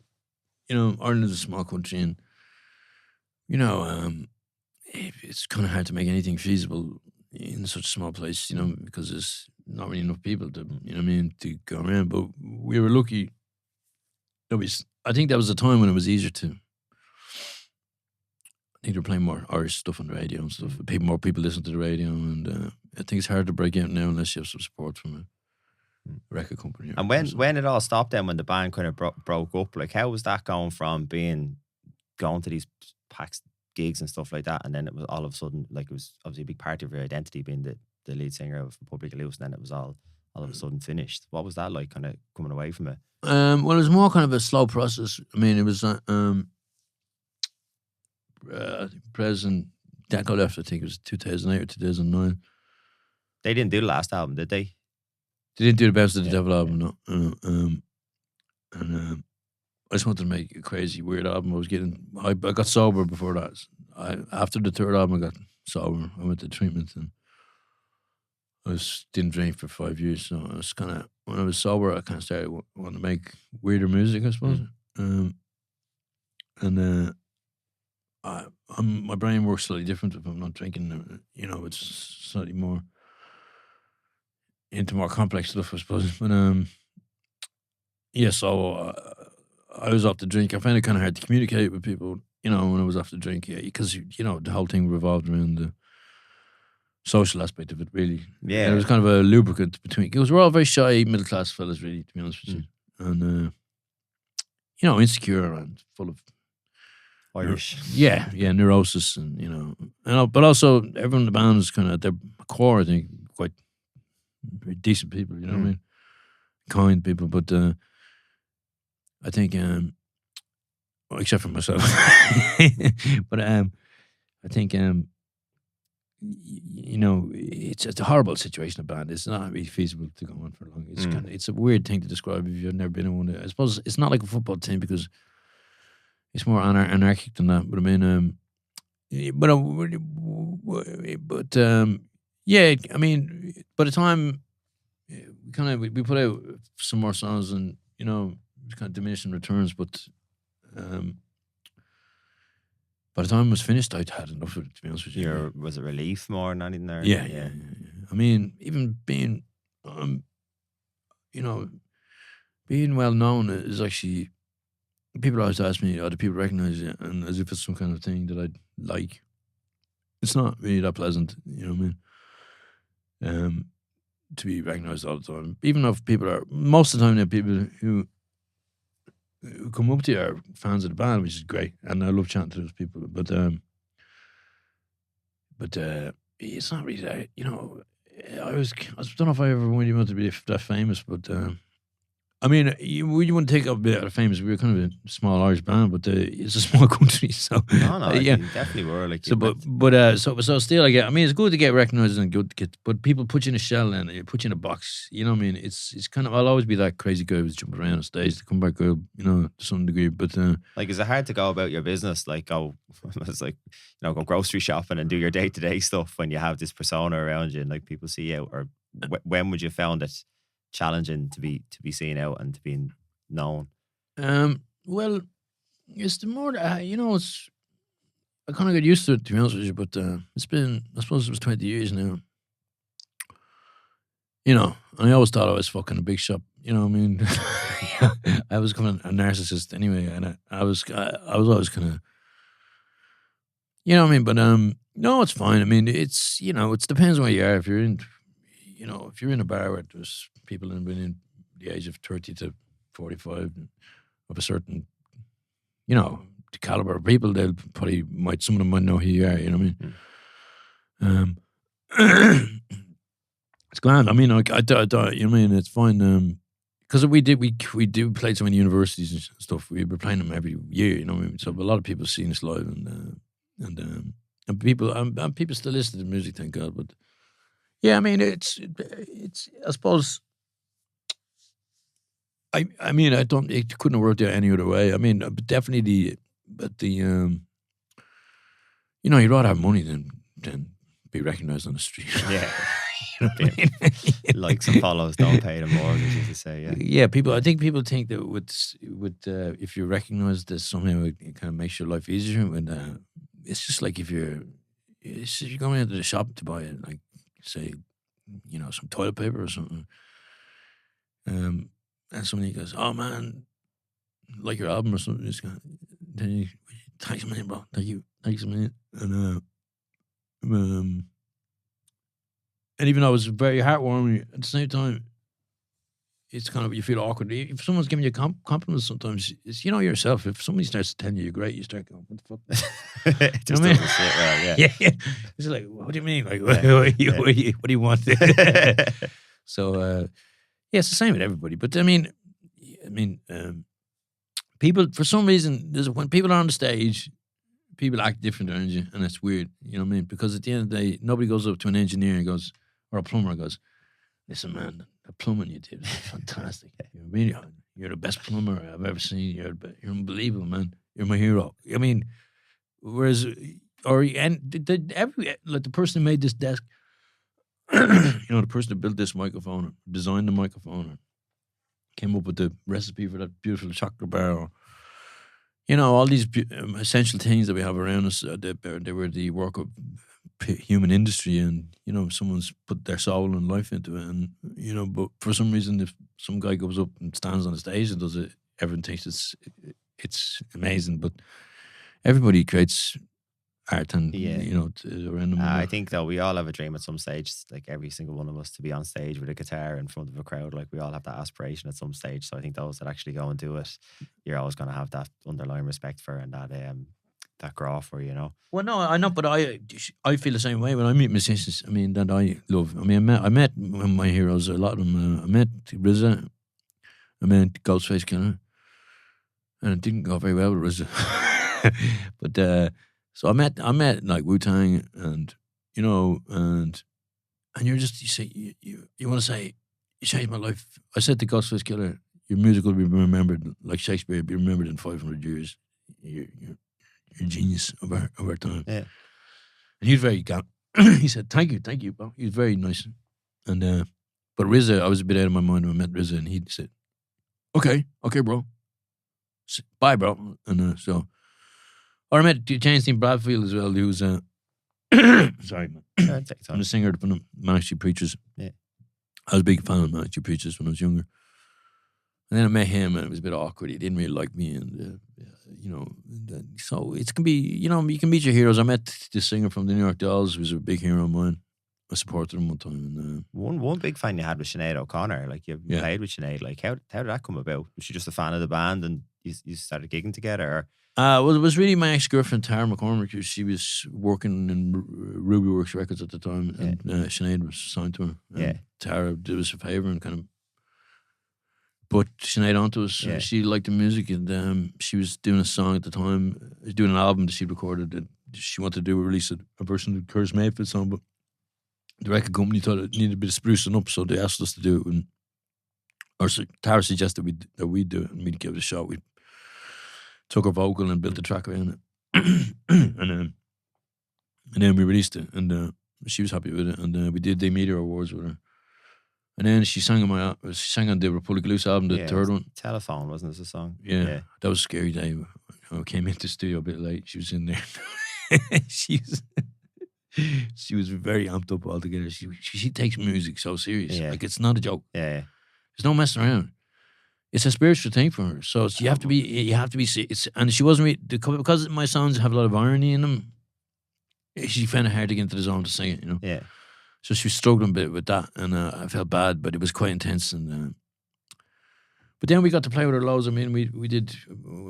Ireland is a small country and, it's kind of hard to make anything feasible in such a small place, because there's not really enough people to, to go around. But we were lucky. I think that was a time when it was easier to. I think they were playing more Irish stuff on the radio and stuff. More people listen to the radio, and I think it's hard to break out now unless you have some support from a record company. And when it all stopped, then when the band kind of broke up, like, how was that going from going to these packs, gigs and stuff like that, and then it was all of a sudden, like, it was obviously a big part of your identity being the lead singer of Public Loose, and then it was all of a sudden finished. What was that like, kind of coming away from it? Well, it was more kind of a slow process. I mean, it was President Deco left, I think it was 2008 or 2009. They didn't do the last album, did they? They didn't do the Best of the Devil album, no. And I just wanted to make a crazy, weird album. I got sober before that. After the third album, I got sober. I went to treatment and didn't drink for 5 years. So I was when I was sober, I kind of started wanting to make weirder music, I suppose. My brain works slightly different if I'm not drinking. It's slightly more into more complex stuff, I suppose. But so I was off the drink. I found it kind of hard to communicate with people, when I was off the drink, because the whole thing revolved around the social aspect of it, really. Yeah, and it was kind of a lubricant between. Because we're all very shy middle class fellas, really, to be honest with you, and insecure and full of Irish. Neurosis, and but also everyone in the band is kind of at their core, I think, quite very decent people. You know what I mean? Kind people, but I think, except for myself, but I think it's a horrible situation. A band. It's not really feasible to go on for long. It's it's a weird thing to describe if you've never been in one. I suppose it's not like a football team because it's more anarchic than that. But I mean, yeah. I mean, by the time we put out some more songs, and it was kind of diminishing returns, but. By the time it was finished, I'd had enough of it, to be honest with you. Was it relief more than anything there? Yeah. I mean, even being, being well known is actually, people always ask me, do people recognize you? And as if it's some kind of thing that I'd like. It's not really that pleasant, you know what I mean? To be recognized all the time. Even if people are, most of the time, there are people who come up to you are fans of the band, which is great, and I love chatting to those people. But it's not really that. I don't know if I ever really wanted to be that famous, but I mean, you wouldn't take up a bit of famous. We were kind of a small Irish band, but it's a small country, so no, yeah, you definitely were. Like, so, so still, I mean, it's good to get recognised and good to get, but people put you in a shell and put you in a box. You know what I mean? It's kind of, I'll always be that crazy guy who's jumping around on stage to come back up, to some degree. But like, is it hard to go about your business? Like, it's like, go grocery shopping and do your day-to-day stuff when you have this persona around you and like people see you? Or when would you found it challenging to be seen out and to be known? Well, it's the more it's, I kind of got used to it, to be honest with you, but it's been, I suppose it was 20 years now. And I always thought I was fucking a big shot. You know what I mean? I was kind of a narcissist anyway, and I was always kind of, you know what I mean? But no, it's fine. I mean, it's it depends where you are. If you're in, if you're in a bar where there's people in the age of 30 to 45 of a certain, the caliber of people, they'll probably some of them might know who you are. You know what I mean? It's grand. I mean, you know what I mean? It's fine. Because we do play so many universities and stuff. We were playing them every year. You know what I mean? So a lot of people seen us live, and people still listen to the music. Thank God. But yeah, I mean, it's. I suppose. I mean, it couldn't have worked out any other way. I mean, definitely you'd rather have money than be recognized on the street. Yeah. Likes and follows don't pay the mortgage, as you say. Yeah. I think people think that with if you're recognized, that somehow it kind of makes your life easier. And it's just like if you're going into the shop to buy like, say, some toilet paper or something, and somebody goes, "Oh man, like your album or something," then you, "Thanks a million, bro. Thanks a million." And even though it was very heartwarming, at the same time, it's kind of, you feel awkward. If someone's giving you compliments, sometimes it's, yourself. If somebody starts to tell you you're great, you start going, "What the fuck?" It just doesn't sit well, yeah. Yeah. It's like, what do you mean? Like, what do you want? So, yeah, it's the same with everybody. But I mean, people, for some reason, when people are on the stage, people act different around you, and it's weird. You know what I mean? Because at the end of the day, nobody goes up to an engineer and goes, or a plumber goes, "Listen, man, the plumbing you did was fantastic. You're the best plumber I've ever seen. You're unbelievable, man. You're my hero." I mean, whereas, the person who made this desk, the person who built this microphone, or designed the microphone, or came up with the recipe for that beautiful chocolate bar, or, all these essential things that we have around us, they were the work of human industry, and, someone's put their soul and life into it. And, but for some reason, if some guy goes up and stands on the stage and does it, everyone thinks it's amazing. But everybody creates art and, around them. I think, though, we all have a dream at some stage, like every single one of us, to be on stage with a guitar in front of a crowd. Like, we all have that aspiration at some stage. So I think those that actually go and do it, you're always going to have that underlying respect for, and that graw for, Well, no, I know, but I feel the same way when I meet musicians. I mean, that I love. I mean, I met my heroes, a lot of them. I met RZA, I met Ghostface Killer, and it didn't go very well with RZA. But so I met like Wu-Tang and and you say you want to say you changed my life. I said to Ghostface Killer, your music will be remembered like Shakespeare. Be remembered in 500 years. You're a genius of our time. Yeah. And he was very he said, thank you, bro. He was very nice. And but RZA, I was a bit out of my mind when I met RZA, and he said, okay, bro. Bye, bro. And so, or I met James Dean Bradfield as well, who was sorry, man. I'm a singer from the Manic Street Preachers. Yeah. I was a big fan of Manic Street Preachers when I was younger. And then I met him, and it was a bit awkward. He didn't really like me, and so it can be, you can meet your heroes. I met this singer from the New York Dolls, who was a big hero of mine. I supported him one time. And one big fan you had was Sinead O'Connor. Like you played with Sinead. Like how did that come about? Was she just a fan of the band, and you started gigging together? Or? Well, it was really my ex-girlfriend Tara McCormick. She was working in Ruby Works Records at the time, and Sinead was signed to her. And Tara did us a favour and kind of put Sinead onto us. Yeah. She liked the music, and she was doing a song at the time, doing an album that she recorded that she wanted to release a version of the Curtis Mayfield song, but the record company thought it needed a bit of sprucing up, so they asked us to do it. Tara suggested that we do it, and we'd give it a shot. We took her vocal and built a track around it, and then we released it, and she was happy with it, and we did the Meteor Awards with her. And then she sang on the Republic Loose album, the third one. Telephone, wasn't this a song? Yeah. That was a scary day. I came into the studio a bit late. She was in there. she was very amped up altogether. She takes music so serious. Yeah. Like, it's not a joke. Yeah. There's no messing around. It's a spiritual thing for her. So you have to be. And she wasn't really, because my songs have a lot of irony in them. She found it hard to get into the zone to sing it. Yeah. So she was struggling a bit with that, and I felt bad, but it was quite intense. And but then we got to play with her loads. I mean, we did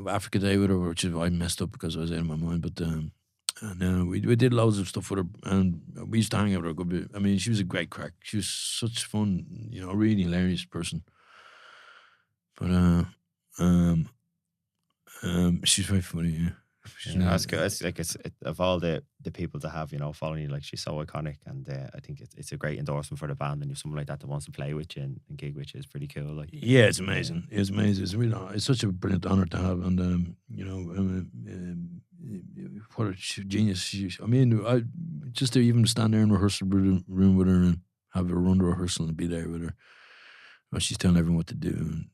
Africa Day with her, which is why I messed up because I was out of my mind. But and we did loads of stuff with her, and we used to hang out with her a good bit. I mean, she was a great crack. She was such fun, really hilarious person. But she's very funny. Yeah. That's good. It's like of all the people to have, following you, like she's so iconic, and I think it's a great endorsement for the band. And you have someone like that that wants to play with you and gig with you is pretty cool. Like, yeah, it's amazing. It's amazing. It's really, it's such a brilliant honor to have, and what a genius. I mean, just to even stand there in rehearsal room with her and have her run the rehearsal and be there with her, well, she's telling everyone what to do. And,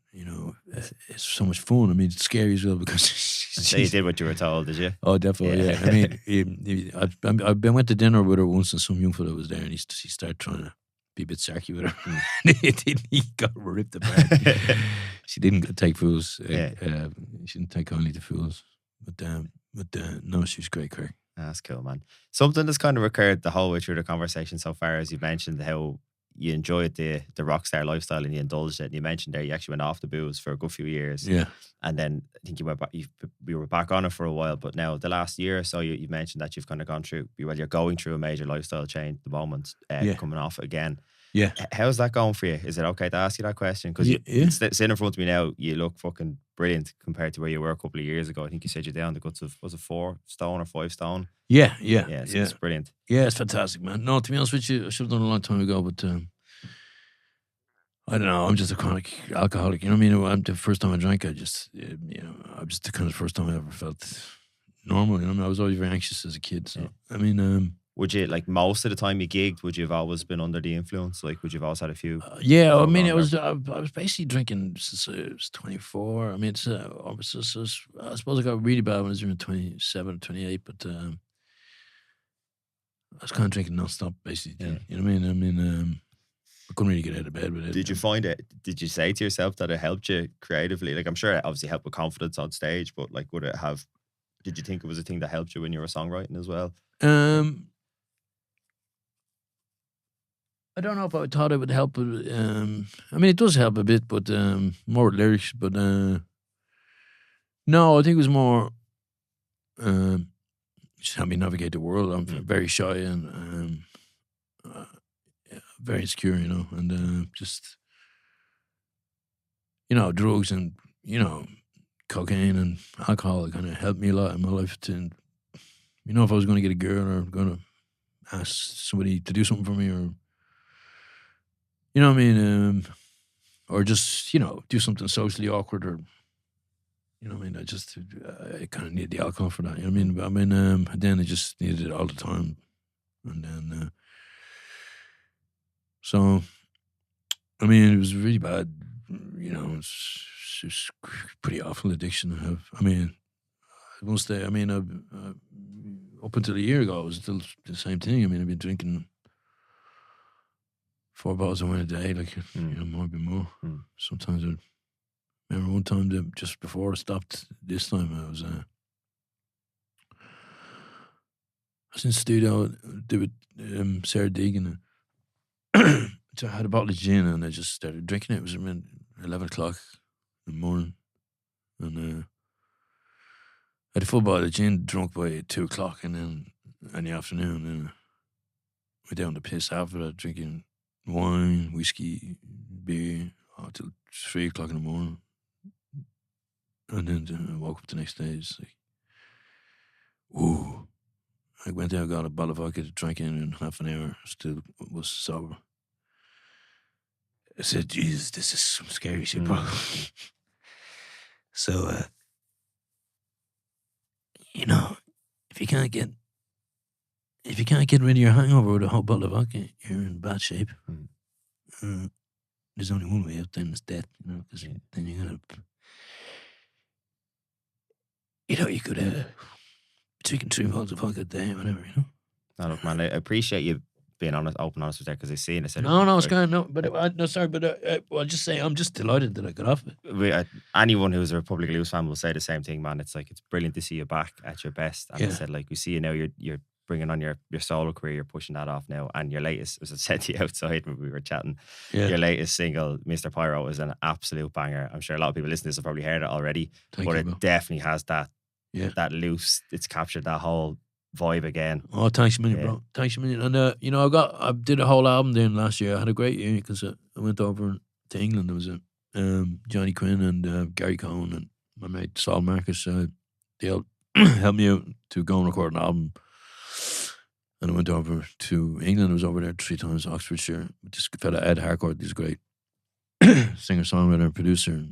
it's so much fun. I mean, it's scary as well because so you did what you were told, did you? Oh, definitely. Yeah. I mean, went to dinner with her once, and some young fella was there, and he started trying to be a bit sarky with her. He got ripped apart. She didn't take fools. She didn't take kindly to fools. But no, she was great, Craig. That's cool, man. Something that's kind of occurred the whole way through the conversation so far, as you mentioned how you enjoyed the rock star lifestyle and you indulged it. And you mentioned there you actually went off the booze for a good few years. Yeah. And then I think you went back. We were back on it for a while, but now the last year or so, you mentioned that you've kind of gone through. You're going through a major lifestyle change at the moment. Coming off it again. Yeah. How's that going for you? Is it okay to ask you that question? Because sitting in front of me now, you look fucking brilliant compared to where you were a couple of years ago. I think you said you're down the guts of, was it 4 stone or 5 stone? Yeah. It's brilliant. Yeah, it's fantastic, man. No, to be honest with you, I should have done it a long time ago, but I don't know. I'm just a chronic alcoholic. You know what I mean? The first time I drank, I just, I was the kind of first time I ever felt normal. I was always very anxious as a kid. So, I mean, would you, like, most of the time you gigged, would you have always been under the influence? Like, would you have always had a few? I mean, I was basically drinking since I was 24. I mean, I suppose I got really bad when I was around 27 or 28, but I was kind of drinking nonstop, basically. Yeah. You know what I mean? I couldn't really get out of bed with it. Did you find it? Did you say to yourself that it helped you creatively? Like, I'm sure it obviously helped with confidence on stage, but like, would it have? Did you think it was a thing that helped you when you were songwriting as well? I don't know if I thought it would help. I mean, it does help a bit, but more with lyrics. But no, I think it was more just help me navigate the world. I'm very shy and very insecure, and just drugs and cocaine and alcohol kind of helped me a lot in my life. To if I was going to get a girl or going to ask somebody to do something for me, or you know what I mean, or just do something socially awkward, or you know what I mean. I kind of need the alcohol for that. You know what I mean? Then I just needed it all the time, and then so I mean, it was really bad. It's just pretty awful addiction to have. I mean, I must say, I mean, up until a year ago, it was still the same thing. I mean, I've been drinking 4 bottles of wine a day, like, might be more. Sometimes I remember one time that just before I stopped this time, I was in the studio, did with Sarah Deegan. So I had a bottle of gin and I just started drinking it. It was around 11 o'clock in the morning. And I had a full bottle of gin drunk by 2 o'clock, and then in the afternoon, and went down to piss after that, drinking wine, whiskey, beer, till 3 o'clock in the morning. And then I woke up the next day, it's like, ooh. I went there, got a bottle of vodka, drank in half an hour, still was sober. I said, Jesus, this is some scary shit, bro. So, if you can't get rid of your hangover with a whole bottle of vodka, you're in bad shape. There's only one way out, then it's death, because then you're gonna, you could drinking 3 bottles of vodka a day, or whatever, No, look, man, I appreciate you being honest, open, honest with that, because I see and I said, no, it's kind of, I'll just say I'm just delighted that I got off it. Anyone who's a Republic of Loose fan will say the same thing, man. It's like, it's brilliant to see you back at your best. And I said, like, we see you now, you're bringing on your solo career, you're pushing that off now, and your latest, as I said to you outside when we were chatting, your latest single, Mr. Pyro, is an absolute banger. I'm sure a lot of people listening to this have probably heard it already, but it definitely has that loose, it's captured that whole vibe again. Oh, thanks a million, bro. Thanks a million. And I did a whole album then last year. I had a great year because I went over to England. There was Johnny Quinn and Gary Cohen and my mate Saul Marcus. They all helped me out to go and record an album. And I went over to England. I was over there 3 times, Oxfordshire, with this fella Ed Harcourt. He's a great singer, songwriter, producer,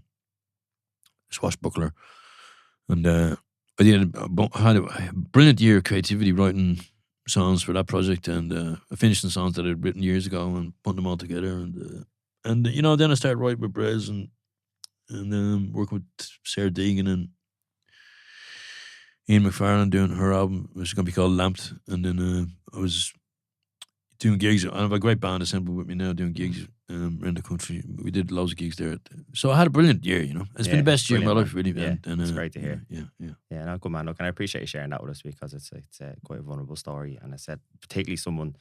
swashbuckler, and I had a brilliant year of creativity writing songs for that project, and finishing songs that I'd written years ago and putting them all together. And then I started writing with Brez and working with Sarah Deegan and Ian McFarlane doing her album, which is going to be called Lamped. And then I was doing gigs. I have a great band assembled with me now doing gigs around the country. We did loads of gigs there. So I had a brilliant year, It's been the best year of my life, really. Yeah, and it's great to hear. Yeah, no, good man. Look, and I appreciate you sharing that with us, because it's quite a vulnerable story. And I said, particularly someone,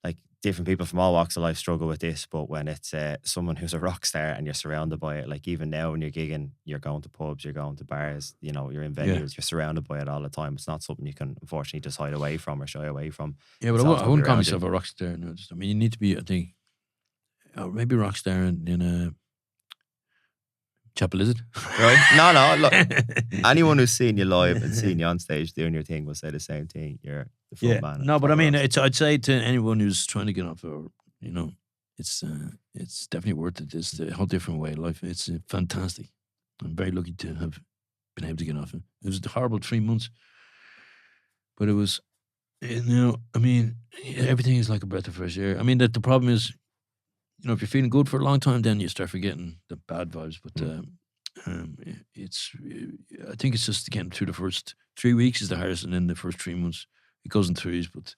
like, different people from all walks of life struggle with this, but when it's someone who's a rock star and you're surrounded by it, like even now when you're gigging, you're going to pubs, you're going to bars, you're in venues, you're surrounded by it all the time. It's not something you can unfortunately just hide away from or shy away from. Yeah, but I wouldn't call myself a rock star. No, you need to be, I think, maybe a rock star in Chapel, is it? Right? No, look, anyone who's seen you live and seen you on stage doing your thing will say the same thing. You're the front man. No, but I mean, I'd say to anyone who's trying to get off, or it's definitely worth it. It's a whole different way of life. It's fantastic. I'm very lucky to have been able to get off it. It was a horrible 3 months, but it was, I mean, everything is like a breath of fresh air. I mean, the problem is, if you're feeling good for a long time, then you start forgetting the bad vibes. But I think it's just getting through the first 3 weeks is the hardest, and then the first 3 months it goes in threes. But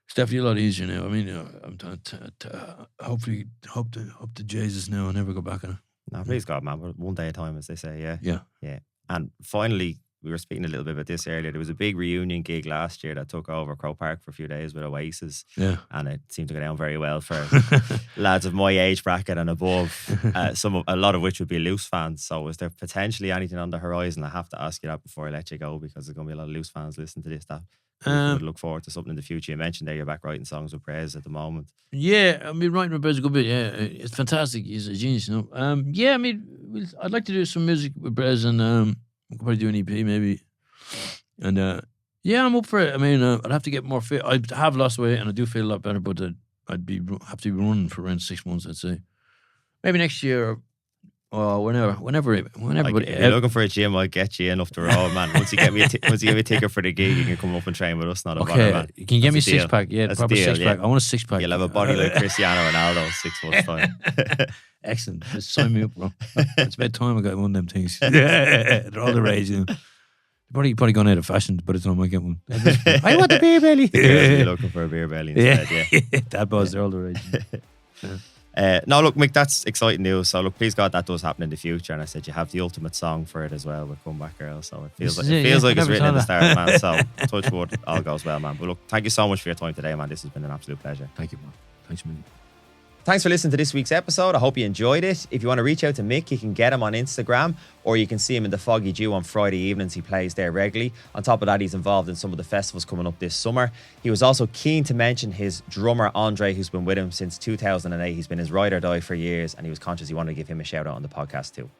it's definitely a lot easier now. I mean, I'm trying to hopefully hope to Jesus now. I'll never go back on it. No, please God, man. But one day at a time, as they say. Yeah. And finally, we were speaking a little bit about this earlier. There was a big reunion gig last year that took over Croke Park for a few days with Oasis. Yeah. And it seemed to go down very well for lads of my age bracket and above, a lot of which would be Loose fans. So is there potentially anything on the horizon? I have to ask you that before I let you go, because there's going to be a lot of Loose fans listening to this that would look forward to something in the future. You mentioned there you're back writing songs with Brez at the moment. Yeah, I mean, writing with Brez is a good bit. Yeah, it's fantastic. He's a genius, Yeah, I mean, I'd like to do some music with Brez, and we could probably do an EP maybe. And Yeah, I'm up for it. I mean, I'd have to get more fit. I have lost weight and I do feel a lot better, but have to be running for around 6 months, I'd say. Maybe next year or whenever. If you're looking for a gym, I'll get you in off the road, man. Once you give me a ticket for the gig, you can come up and train with us. Not a bother, man. You can get me a 6-pack. Yeah, that's proper a deal, 6-pack. I want a 6-pack. You'll have a body like Cristiano Ronaldo 6 months time. Excellent. Just sign me up, bro. It's about time I got one of them things. They're all the rage. You know. Probably gone out of fashion by the time I get one. I want the beer belly. You're looking for a beer belly instead, yeah. That buzz, they're all the rage. No, look, Mick, that's exciting news. So, look, please God, that does happen in the future. And I said you have the ultimate song for it as well with Comeback Girl. So it feels like it's written in the stars, man. So, touch wood, all goes well, man. But look, thank you so much for your time today, man. This has been an absolute pleasure. Thank you, man. Thanks, man. Thanks for listening to this week's episode. I hope you enjoyed it. If you want to reach out to Mick, you can get him on Instagram, or you can see him in the Foggy Dew on Friday evenings. He plays there regularly. On top of that, he's involved in some of the festivals coming up this summer. He was also keen to mention his drummer, Andre, who's been with him since 2008. He's been his ride or die for years, and he was conscious he wanted to give him a shout out on the podcast too.